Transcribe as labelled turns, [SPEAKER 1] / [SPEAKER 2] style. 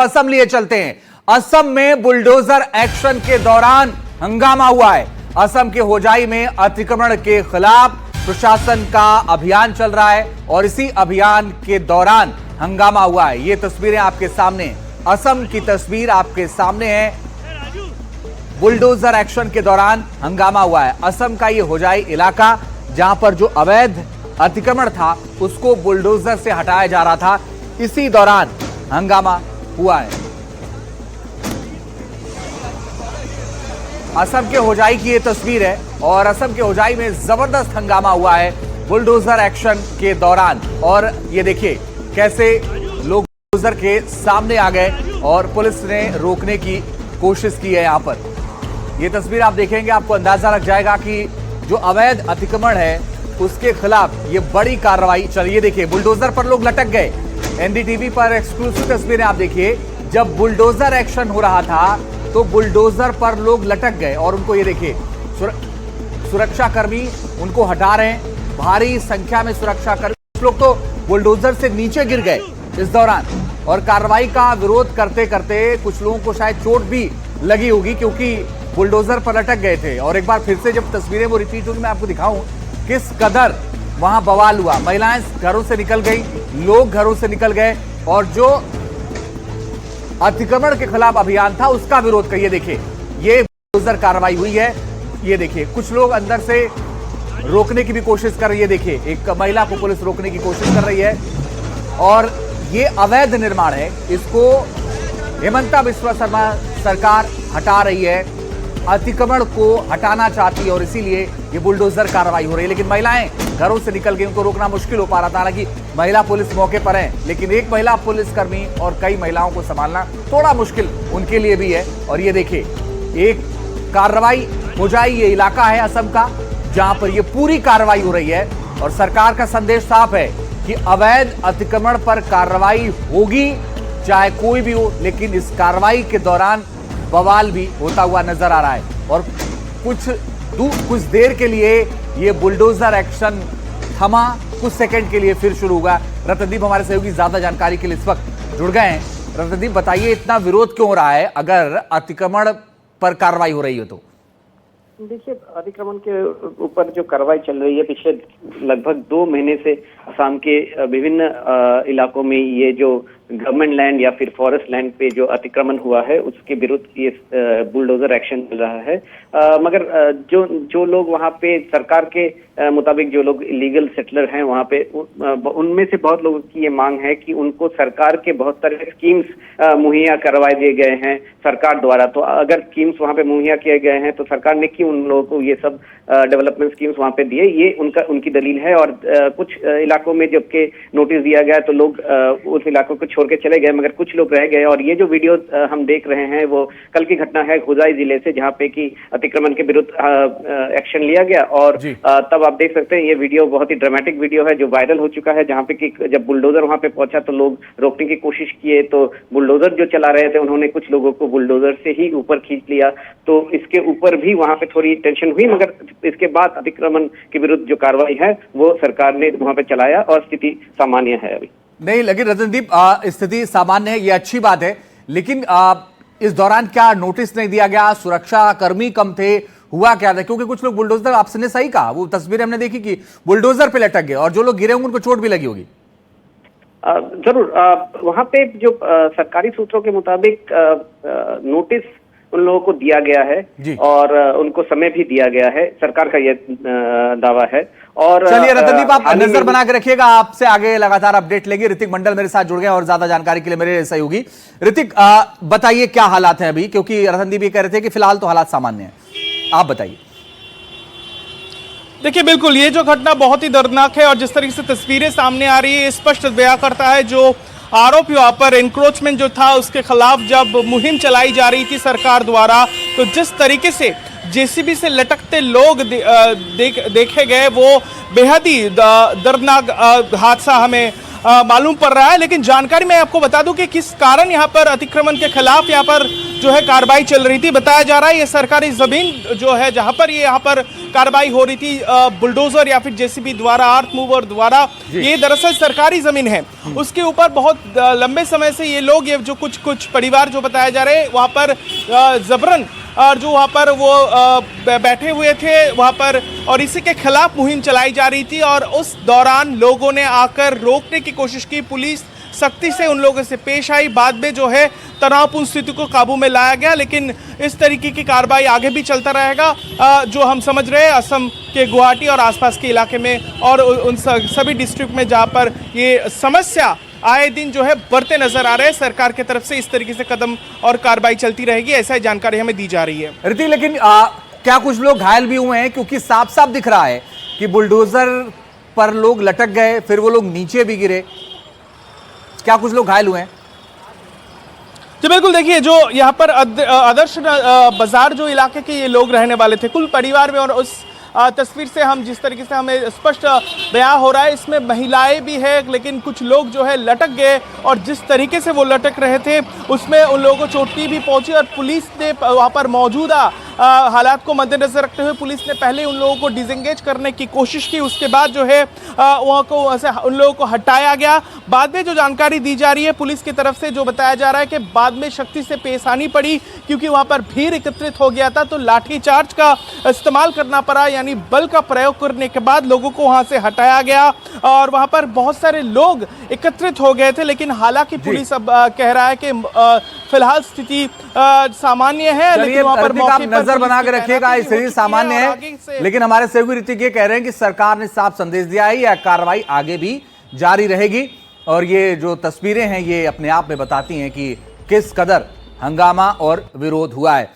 [SPEAKER 1] असम लिए चलते हैं। असम में बुलडोजर एक्शन के दौरान हंगामा हुआ है। असम के होजाई में अतिक्रमण के खिलाफ प्रशासन का अभियान चल रहा है और इसी अभियान के दौरान हंगामा हुआ है। ये तस्वीरें आपके सामने, असम की तस्वीर आपके सामने है। बुलडोजर एक्शन के दौरान हंगामा हुआ है। असम का ये होजाई इलाका, जहां पर जो अवैध अतिक्रमण था उसको बुलडोजर से हटाया जा रहा था, इसी दौरान हंगामा हुआ है। असम के होजाई की यह तस्वीर है और असम के होजाई में जबरदस्त हंगामा हुआ है बुलडोजर एक्शन के दौरान। और ये देखिए कैसे लोग बुलडोजर के सामने आ गए और पुलिस ने रोकने की कोशिश की है। यहां पर यह तस्वीर आप देखेंगे, आपको अंदाजा लग जाएगा कि जो अवैध अतिक्रमण है उसके खिलाफ ये बड़ी कार्रवाई चलिए। देखिए बुलडोजर पर लोग लटक गए। एनडीटीवी पर एक्सक्लूसिव तस्वीरें आप देखिए। जब बुलडोजर एक्शन हो रहा था तो बुलडोजर पर लोग लटक गए और उनको ये देखिए सुरक्षाकर्मी उनको हटा रहे हैं। भारी संख्या में सुरक्षाकर्मी, कुछ लोग तो बुलडोजर से नीचे गिर गए इस दौरान। और कार्रवाई का विरोध करते करते कुछ लोगों को शायद चोट भी लगी होगी क्योंकि बुलडोजर पर लटक गए थे। और एक बार फिर से जब तस्वीरें वो रिपीट होंगी मैं आपको दिखाऊं किस कदर वहां बवाल हुआ। महिलाएं घरों से निकल गई, लोग घरों से निकल गए और जो अतिक्रमण के खिलाफ अभियान था उसका विरोध करिए। देखिए ये बुलडोजर कार्रवाई हुई है। ये देखिए कुछ लोग अंदर से रोकने की भी कोशिश कर रही है। देखिए एक महिला को पुलिस रोकने की कोशिश कर रही है और ये अवैध निर्माण है, इसको हेमंता बिस्वा शर्मा सरकार हटा रही है, अतिक्रमण को हटाना चाहती है और इसीलिए ये बुलडोजर कार्रवाई हो रही है। लेकिन महिलाएं घरों से निकल गई, उनको रोकना मुश्किल हो पा रहा था। हालांकि महिला पुलिस मौके पर है, लेकिन एक महिला पुलिसकर्मी और कई महिलाओं को संभालना थोड़ा मुश्किल उनके लिए भी है। और ये देखिए एक कार्रवाई होजाई, ये इलाका है असम का जहां पर ये पूरी कार्रवाई हो रही है और सरकार का संदेश साफ है कि अवैध अतिक्रमण पर कार्रवाई होगी चाहे कोई भी हो। लेकिन इस कार्रवाई के दौरान बवाल भी होता हुआ नजर आ रहा है और कुछ देर के लिए ये बुलडोजर एक्शन थमा, कुछ सेकंड के लिए फिर शुरू हुआ। रतनदीप हमारे सहयोगी ज्यादा जानकारी के लिए इस वक्त जुड़ गए हैं। रतनदीप बताइए इतना विरोध क्यों हो रहा है अगर अतिक्रमण पर कार्रवाई हो रही हो तो?
[SPEAKER 2] देखिए अतिक्रमण के ऊपर जो कार्रवाई चल रही है पिछले लगभग 2 महीने से असम के विभिन्न इलाकों में ये जो गवर्नमेंट लैंड या फिर फॉरेस्ट लैंड पे जो अतिक्रमण हुआ है उसके विरुद्ध ये बुलडोजर एक्शन चल रहा है। मगर जो लोग वहाँ पे सरकार के मुताबिक जो लोग इलीगल सेटलर हैं वहाँ पे उनमें से बहुत लोगों की ये मांग है कि उनको सरकार के बहुत सारे स्कीम्स मुहैया करवाए दिए गए हैं सरकार द्वारा। तो अगर स्कीम्स वहाँ पे मुहैया किए गए हैं तो सरकार ने क्यों उन लोगों को ये सब डेवलपमेंट स्कीम्स वहाँ पे दिए, ये उनकी दलील है। और कुछ इलाकों में जबकि नोटिस दिया गया तो लोग उस इलाकों को छोड़ के चले गए, मगर कुछ लोग रह गए। और ये जो वीडियो हम देख रहे हैं वो कल की घटना है होजाई जिले से, जहाँ पे कि अतिक्रमण के विरुद्ध एक्शन लिया गया। और तब आप देख सकते हैं ये वीडियो बहुत ही ड्रामेटिक वीडियो है जो वायरल हो चुका है, जहाँ पे कि जब बुलडोजर वहाँ पे पहुंचा तो लोग रोकने की कोशिश किए तो बुलडोजर जो चला रहे थे उन्होंने कुछ लोगों को बुलडोजर से ही ऊपर खींच लिया। तो इसके ऊपर भी वहाँ पे थोड़ी टेंशन हुई, मगर इसके बाद अतिक्रमण के विरुद्ध जो कार्रवाई है वो सरकार ने वहाँ पे चलाया और स्थिति सामान्य है अभी।
[SPEAKER 1] नहीं, लेकिन रतनदीप स्थिति सामान्य है, ये अच्छी बात है। लेकिन इस दौरान क्या नोटिस नहीं दिया गया? सुरक्षा कर्मी कम थे, हुआ क्या था? क्योंकि कुछ लोग बुलडोजर, आपने सही कहा, वो तस्वीरें हमने देखी कि बुलडोजर पे लटक गए और जो लोग गिरे होंगे उनको चोट भी लगी होगी।
[SPEAKER 2] जरूर वहां पे जो सरकारी सूत्रों के मुताबिक नोटिस उन लोगों को दिया गया है और उनको समय भी दिया गया है, सरकार का ये दावा है। और
[SPEAKER 1] चलिए रतनदीप आप नजर बना के रखिएगा, आपसे आगे लगातार अपडेट लेंगे। ऋतिक मंडल मेरे साथ जुड़ गए और ज्यादा जानकारी के लिए मेरे सहयोगी। ऋतिक बताइए क्या हालात हैं अभी, क्योंकि रतनदीप ये कह रहे थे कि फिलहाल तो हालात सामान्य हैं, आप बताइए।
[SPEAKER 3] देखिए बिल्कुल ये जो घटना बहुत ही दर्दनाक है और जिस तरीके से तस्वीरें सामने आ रही है स्पष्ट बयां करता है जो आरोप यहाँ पर एंक्रोचमेंट जो था उसके खिलाफ जब मुहिम चलाई जा रही थी सरकार द्वारा, तो जिस तरीके से जेसीबी से लटकते लोग देखे गए वो बेहद ही दर्दनाक हादसा हमें मालूम पड़ रहा है। लेकिन जानकारी मैं आपको बता दूं कि किस कारण यहाँ पर अतिक्रमण के खिलाफ यहाँ पर जो है कार्रवाई चल रही थी। बताया जा रहा है ये सरकारी जमीन जो है जहां पर ये यहाँ पर कार्रवाई हो रही थी बुलडोजर या फिर जेसीबी द्वारा, अर्थ मूवर द्वारा, ये दरअसल सरकारी जमीन है। उसके ऊपर बहुत लंबे समय से ये लोग, ये जो कुछ परिवार जो बताया जा रहे हैं वहाँ पर जबरन और जो वहाँ पर वो बैठे हुए थे वहाँ पर, और इसी के खिलाफ मुहिम चलाई जा रही थी और उस दौरान लोगों ने आकर रोकने की कोशिश की। पुलिस सख्ती से उन लोगों से पेश आई। बाद में जो है तनावपूर्ण स्थिति को काबू में लाया गया, लेकिन इस तरीके की कार्रवाई आगे भी चलता रहेगा। जो हम समझ रहे हैं असम के गुवाहाटी और आसपास के इलाके में और उन सभी डिस्ट्रिक्ट में जहाँ पर ये समस्या आए दिन जो है बढ़ते नजर आ रहे हैं, सरकार की तरफ से इस तरीके से कदम और कार्रवाई चलती रहेगी, ऐसा ही जानकारी हमें दी जा रही है।
[SPEAKER 1] ऋतिक, लेकिन क्या कुछ लोग घायल भी हुए हैं? क्योंकि साफ साफ दिख रहा है कि बुलडोजर पर लोग लटक गए, फिर वो लोग नीचे भी गिरे। क्या कुछ लोग घायल हुए हैं?
[SPEAKER 3] जी बिल्कुल, देखिए जो यहाँ पर आदर्श बाजार जो इलाके के ये लोग रहने वाले थे कुल परिवार में, और उस तस्वीर से हम जिस तरीके से हमें स्पष्ट बयां हो रहा है इसमें महिलाएं भी है, लेकिन कुछ लोग जो है लटक गए और जिस तरीके से वो लटक रहे थे उसमें उन लोगों को चोट भी पहुंची और पुलिस ने वहाँ पर मौजूदा हालात को मद्देनजर रखते हुए पुलिस ने पहले उन लोगों को डिसएंगेज करने की कोशिश की। उसके बाद जो है वहाँ को उन लोगों को हटाया गया। बाद में जो जानकारी दी जा रही है पुलिस की तरफ से, जो बताया जा रहा है कि बाद में शक्ति से पेश आनी पड़ी क्योंकि वहाँ पर भीड़ एकत्रित हो गया था, तो लाठीचार्ज का इस्तेमाल करना पड़ा, यानी बल का प्रयोग करने के बाद लोगों को वहाँ से हटाया गया और वहाँ पर बहुत सारे लोग एकत्रित हो गए थे। लेकिन हालांकि पुलिस अब कह रहा है कि फिलहाल स्थिति सामान्य है, लेकिन वहाँ पर
[SPEAKER 1] आप नजर बना के रखिएगा, स्थिति सामान्य है। लेकिन हमारे सहयोगी ऋतिक ये कह रहे हैं कि सरकार ने साफ संदेश दिया है, यह कार्रवाई आगे भी जारी रहेगी। और ये जो तस्वीरें हैं ये अपने आप में बताती हैं कि किस कदर हंगामा और विरोध हुआ है।